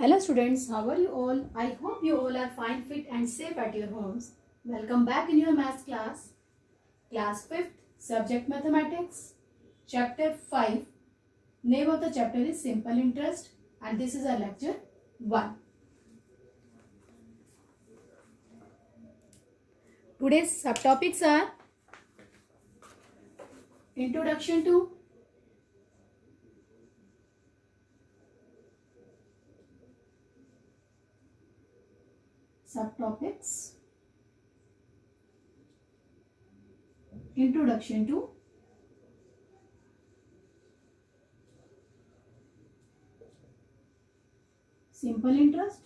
Hello students, how are you all? I hope you all are fine, fit and safe at your homes. Welcome back in your maths class. Class 5th, subject mathematics, chapter 5. Name of the chapter is simple interest and this is our lecture 1. Today's subtopics are introduction to subtopics, introduction to simple interest,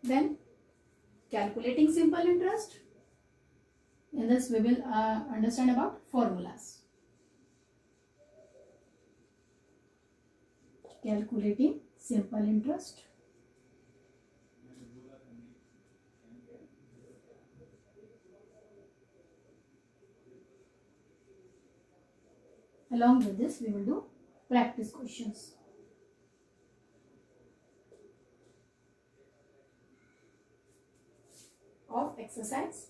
then calculating simple interest. In this we will understand about formulas. Calculating simple interest. Along with this, we will do practice questions. Of exercise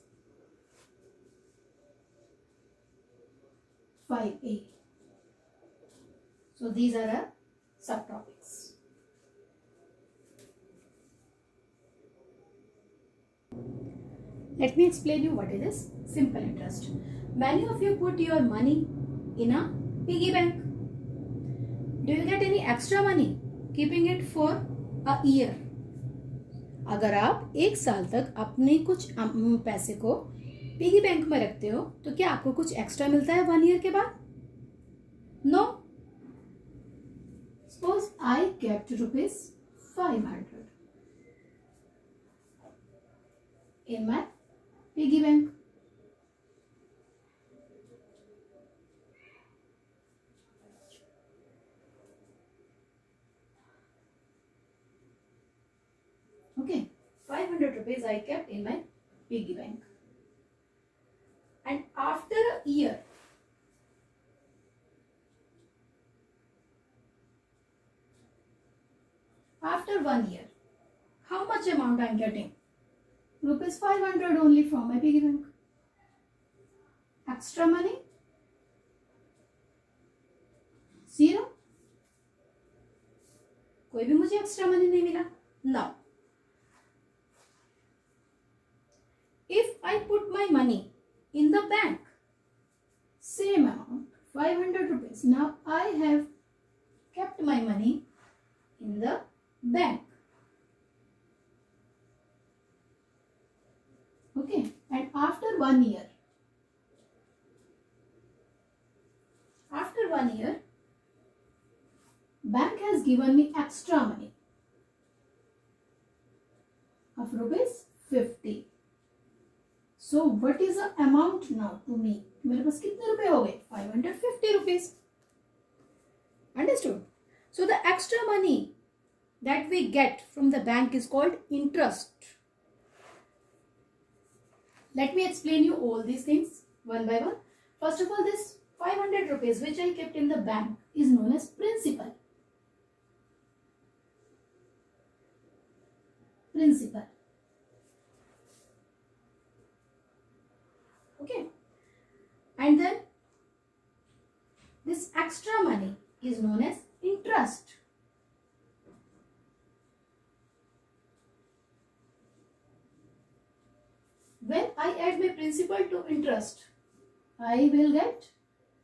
5A. So these are our subtopics. Let me explain you what is this simple interest. Many of you put your money in a piggy bank. Do you get any extra money keeping it for a year? अगर आप एक साल तक अपने कुछ पैसे को piggy bank में रखते हो तो क्या आपको कुछ एक्स्ट्रा मिलता है 1 ईयर के बाद? No. Suppose I kept ₹500 in my piggy bank. Okay, 500 rupees I kept in my piggy bank. And after a year, after 1 year, how much amount I am getting? ₹500 only from my piggy bank. Extra money? 0. कोई भी मुझे extra money नहीं मिला. Now, if I put my money in the bank, same amount, 500 rupees. Now I have kept my money in the bank. Okay, and after 1 year, bank has given me extra money of ₹50. So what is the amount now to me? मेरे पास कितने रुपए हो गए? 550 rupees. Understood? So the extra money that we get from the bank is called interest. Let me explain you all these things one by one. First of all, this 500 rupees which I kept in the bank is known as principal. Okay. And then this extra money is known as interest. When I add my principal to interest, I will get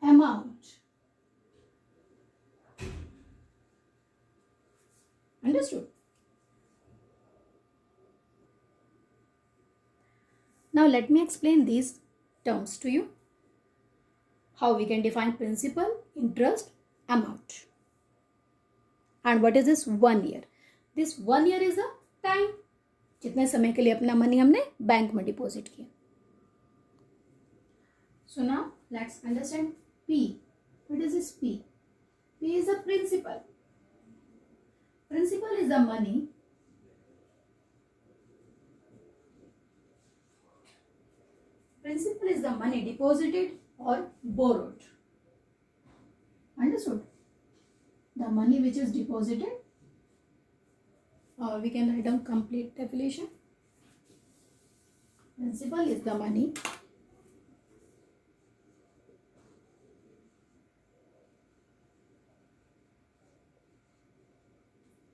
amount. Understood? Now let me explain these terms to you. How we can define principal, interest, amount. And what is this 1 year? This 1 year is a time. जितने समय के लिए अपना money हमने bank में deposit किया. So now let's understand P. What is this P? P is a principal. Principal is the money principal is the money deposited or borrowed. Understood? The money which is deposited, or we can write down complete definition. Principal is the money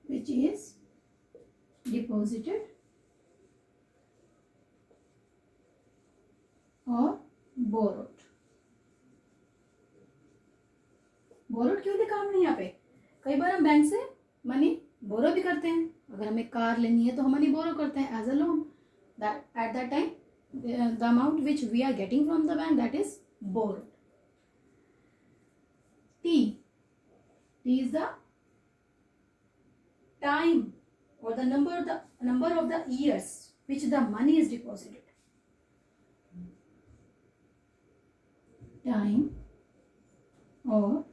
which is deposited or borrowed. Borrowed क्यों लिखा हमने यहाँ पे? कई बार हम bank से money borrow भी करते हैं. अगर हमें कार लेनी है तो हम मनी बोरो करते हैं as a loan. At that time the amount which we are getting from the bank, that is borrowed. T is the time or the number of the years which the money is deposited. Time or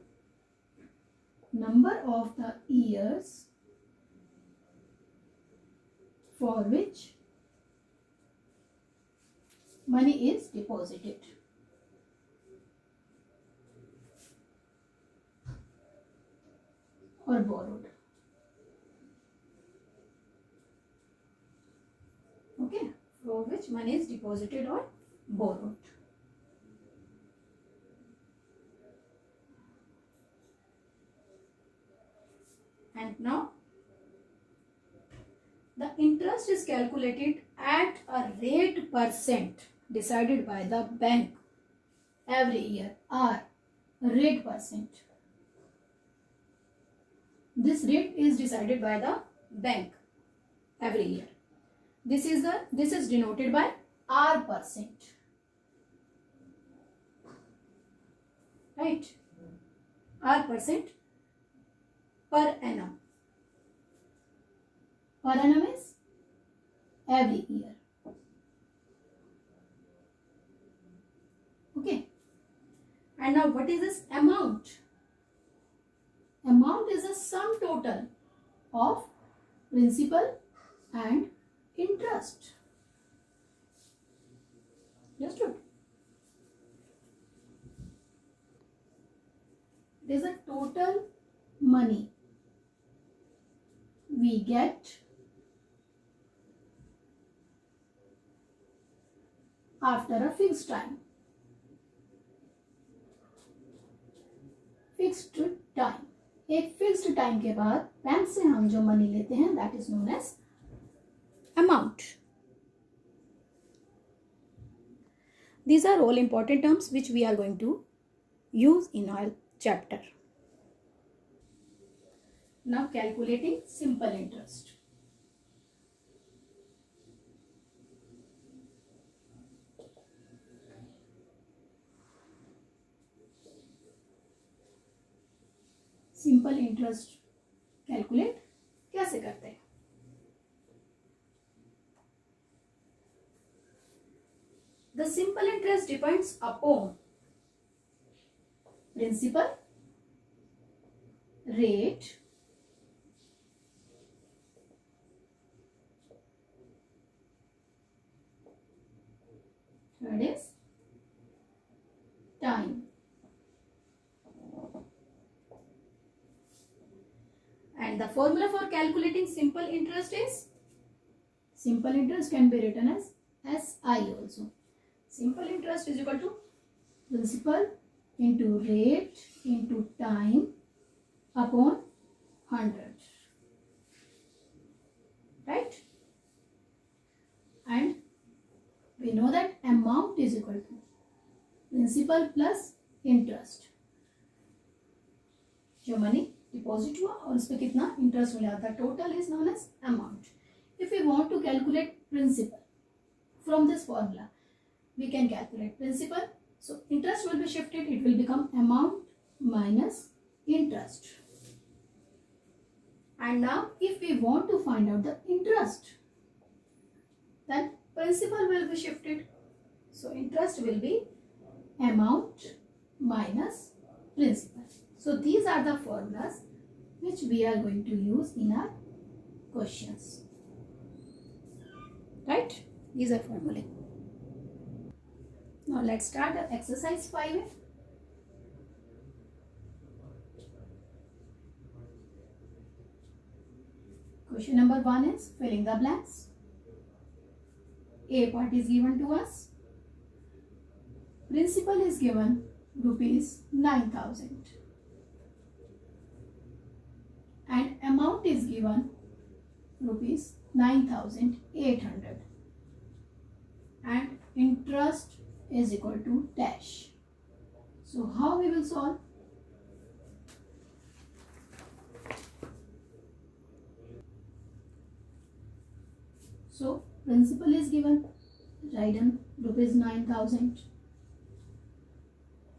number of the years for which money is deposited. Or borrowed. Okay, for which money is deposited or borrowed. And now the interest is calculated at a rate percent decided by the bank every year. R, rate percent. This rate is decided by the bank every year. This is denoted by R percent. Right? R percent per annum. Per annum is every year. Okay. And now what is this amount? Amount is a sum total of principal and interest. Understood? It is a total money we get after a fixed time. Fixed time. एक fixed time के बाद bank से हम जो money लेते हैं, that is known as amount. These are all important terms which we are going to use in our chapter. Now calculating simple interest. Simple interest calculate कैसे करते हैं? The simple interest depends upon principal, rate, third is time. And the formula for calculating simple interest is, simple interest can be written as SI also. Simple interest is equal to principal into rate into time upon 100. Right? And we know that amount is equal to principal plus interest. जो money deposit हुआ और उस पर कितना interest मिला था, total is known as amount. If you want to calculate principal from this formula, we can calculate principal. So interest will be shifted, it will become amount minus interest. And now if we want to find out the interest, then principal will be shifted. So interest will be amount minus principal. So these are the formulas which we are going to use in our questions. Right? These are formulae. Now let's start exercise 5. Question number 1 is filling the blanks. A part is given to us. Principal is given rupees 9,000 and amount is given rupees 9,800 and interest is equal to dash. So how we will solve? So principal is given, write down rupees 9,000.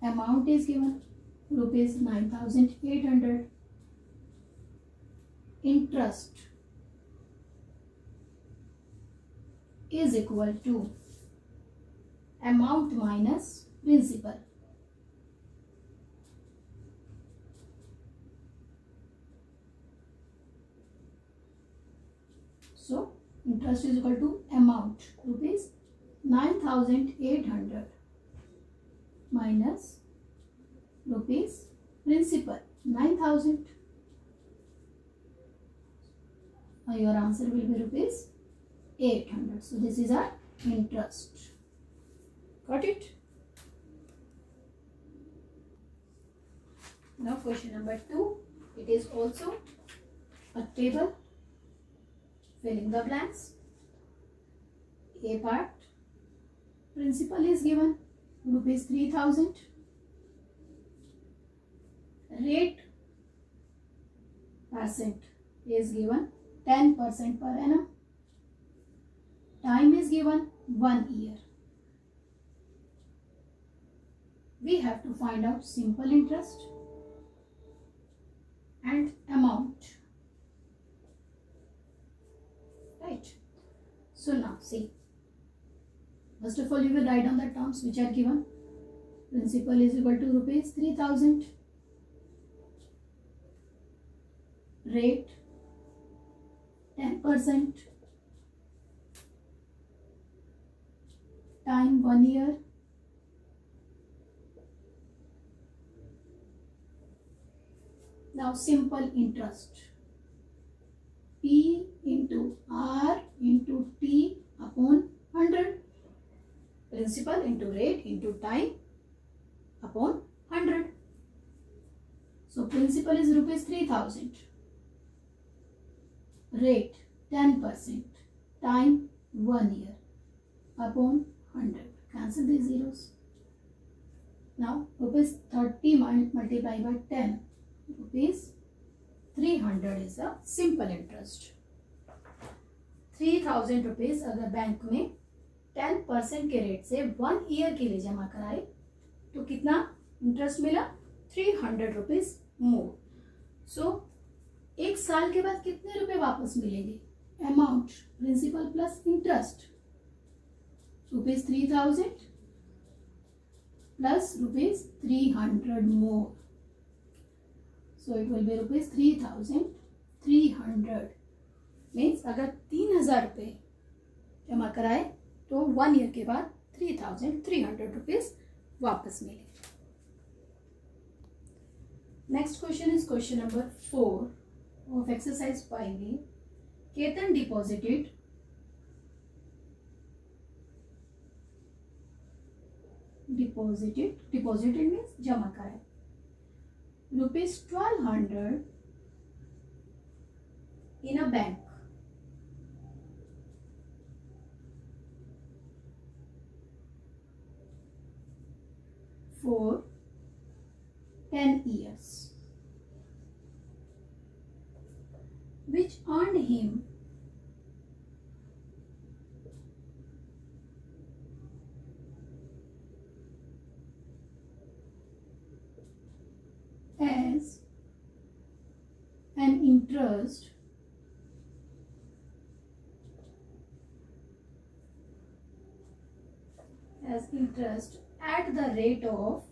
Amount is given rupees 9,800. Interest is equal to amount minus principal. So interest is equal to amount rupees 9,800 minus rupees principal 9,000. Your answer will be rupees 800. So this is our interest. Got it? Now question number 2. It is also a table. Filling the blanks. A part. Principal is given rupees 3,000. Rate percent is given 10% per annum. Time is given 1 year. We have to find out simple interest and amount. Right. So now see. First of all, you will write down the terms which are given. Principal is equal to rupees 3,000. Rate 10%. Time 1 year. Now simple interest. P into R into T upon 100. Principal into rate into time upon 100. So principal is rupees 3,000. Rate 10%. Time 1 year upon 100. Cancel these zeros. Now rupees 30 multiplied by 10. Rupees 300 is a simple interest. 3,000 rupees अगर bank में 10% के rate से 1 year के लिए जमा कराए तो कितना इंटरेस्ट मिला? 300 रुपीज मोर. सो 1 साल के बाद कितने रुपए वापस मिलेंगे? Amount principal plus interest rupees 3,000 plus rupees 300 more. So it will be rupees 3,300. Means अगर 3,000 रुपये जमा कराए तो 1 ईयर के बाद 3,300 रुपीज वापस मिले. Next question is question number 4 of exercise 5A. Ketan deposited means जमा कराए rupees 1,200 in a bank for 10 years, which earned him as an interest at the rate of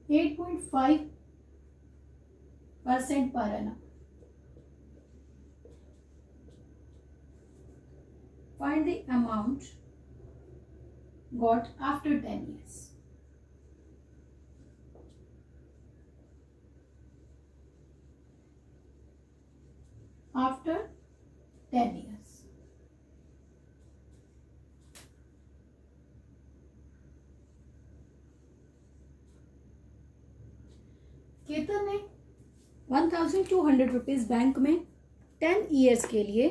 8.5% per annum. find the amount got after 10 years. After 10 years. Ketan ने 1200 rupees bank में 10 years के लिए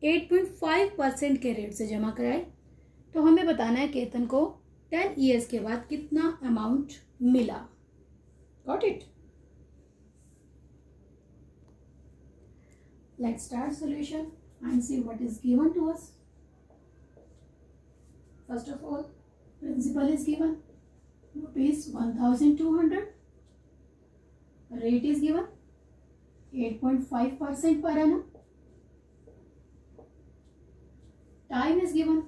8.5% के rate से जमा कराए। तो हमें बताना है केतन को 10 ईयर्स के बाद कितना अमाउंट मिला। Got it? Let's start solution and see what is given to us. First of all, principal is given rupees 1200. Rate is given 8.5% per annum. Time is given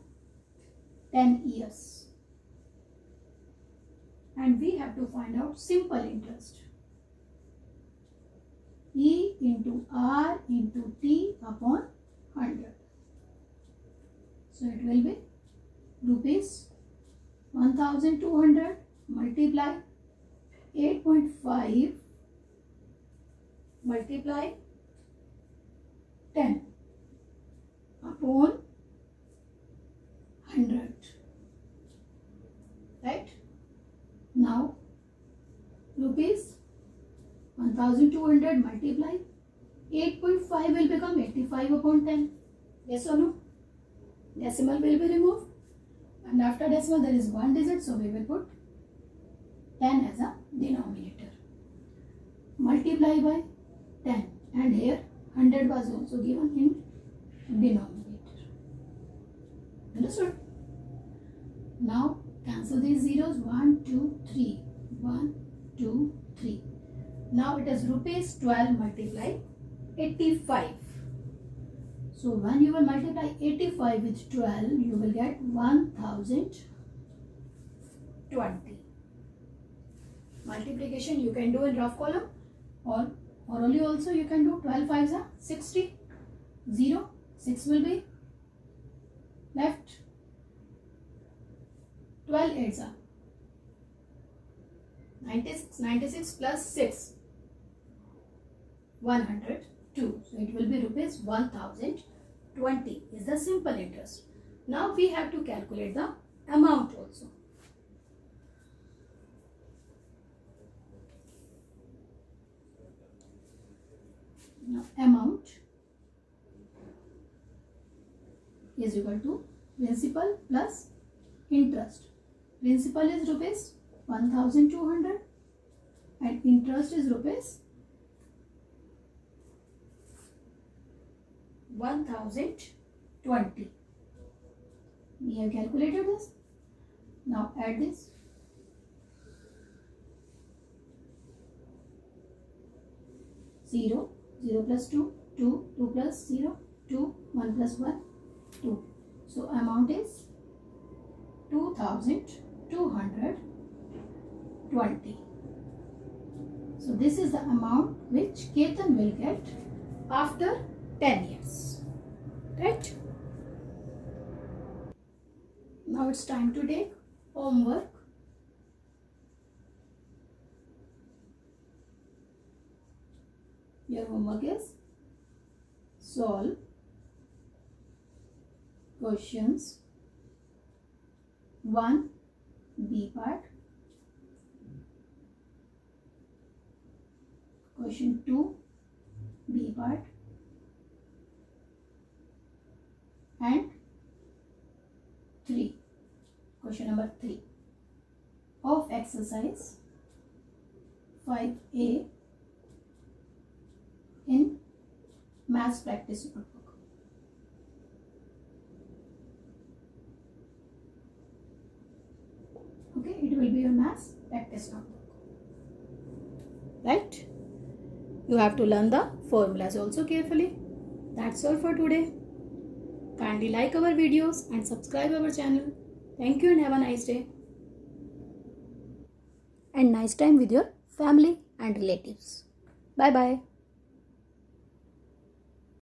10 years. And we have to find out simple interest. E into R into T upon 100. So it will be rupees 1200 multiply 8.5 multiply 10 upon 100. Right? Now rupees 1200 multiply 8.5 will become 85 upon 10. Yes or no? Decimal will be removed, and after decimal there is one digit, so we will put 10 as a denominator. Multiply by 10, and here 100 was also given in denominator. Understood? Now cancel these zeros. 1 2 3 1 2 3. Now it is rupees 12 multiply 85. So when you will multiply 85 with 12, you will get 1020. Multiplication you can do in rough column, or orally also you can do. 12 5s are 60. 0, 6 will be left. 12 8s are 96. 96 plus 6. 102. So it will be rupees 1020 is the simple interest. Now we have to calculate the amount also. Now amount is equal to principal plus interest. Principal is rupees 1200 and interest is rupees 1020. We have calculated this. Now add this. 0, 0 plus 2, 2, 2 plus 0, 2, 1 plus 1, 2. So amount is 2220. So this is the amount which Ketan will get after 10 years. Right? Now it's time to take homework. Your homework is solve questions 1 B part, question 2 B part, and 3, question number 3 of exercise 5A in maths practice notebook. Okay, it will be your maths practice notebook. Right? You have to learn the formulas also carefully. That's all for today. Kindly like our videos and subscribe our channel. Thank you and have a nice day. And nice time with your family and relatives. Bye bye.